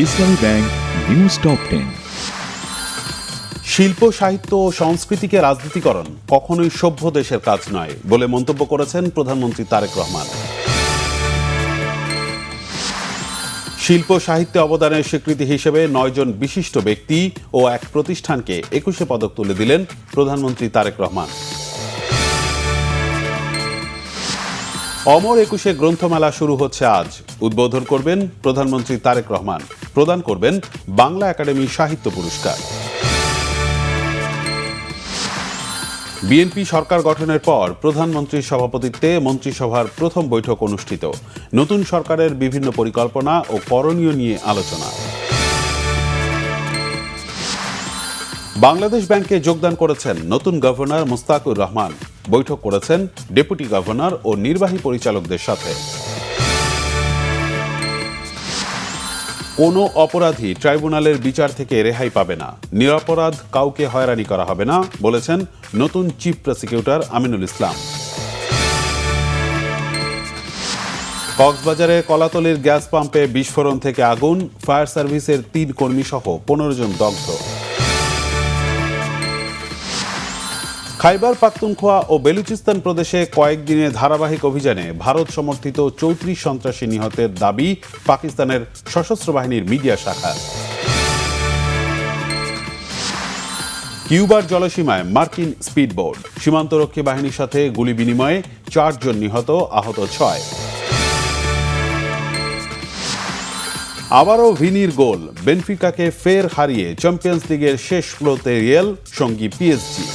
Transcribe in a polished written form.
ইসলামী bank news top 10। শিল্প সাহিত্য ও সংস্কৃতিকে রাজনীতিকরণ কখনোই সভ্য দেশের কাজ নয় বলে মন্তব্য করেছেন প্রধানমন্ত্রী তারেক রহমান। শিল্প সাহিত্যে অবদানের স্বীকৃতি হিসেবে 9 জন বিশিষ্ট ব্যক্তি ও এক প্রতিষ্ঠানকে 21 পদক তুলে দিলেন প্রধানমন্ত্রী তারেক রহমান। অমর 21 গ্রন্থমেলা শুরু হচ্ছে আজ। উদ্বোধন করবেন প্রধানমন্ত্রী তারেক রহমান। প্রদান করবেন বাংলা একাডেমি সাহিত্য পুরস্কার। বিএনপি সরকার গঠনের পর প্রধানমন্ত্রীর সভাপতিত্বে মন্ত্রিসভার প্রথম বৈঠক অনুষ্ঠিত। নতুন সরকারের বিভিন্ন পরিকল্পনা ও করণীয় নিয়ে আলোচনা। বাংলাদেশ ব্যাংকে যোগদান করেছেন নতুন গভর্নর মুস্তাকুর রহমান। বৈঠক করেছেন ডেপুটি গভর্নর ও নির্বাহী পরিচালকদের সাথে। কোনো অপরাধী ট্রাইব্যুনালের বিচার থেকে রেহাই পাবে না, নিরপরাধ কাউকে হয়রানি করা হবে না বলেছেন নতুন চিফ প্রসিকিউটর আমিনুল ইসলাম। কক্সবাজারের কলাতলির গ্যাস পাম্পে বিস্ফোরণ থেকে আগুন, ফায়ার সার্ভিসের 3 কর্মী সহ 15 জন দগ্ধ। খাইবার পাখতুনখোয়া ও বেলুচিস্তান প্রদেশে কয়েকদিনের ধারাবাহিক অভিযানে ভারত সমর্থিত 34 সন্ত্রাসী নিহতের দাবি পাকিস্তানের সশস্ত্র বাহিনীর মিডিয়া শাখার। কিউবার জলসীমায় মার্কিন স্পিডবোট, সীমান্তরক্ষী বাহিনীর সাথে গুলি বিনিময়ে 4 জন নিহত, আহত 6। আবারও ভিনির গোল, বেনফিকাকে ফের হারিয়ে চ্যাম্পিয়ন্স লিগের শেষ ষোলোতে রিয়াল, সঙ্গী পিএসজি।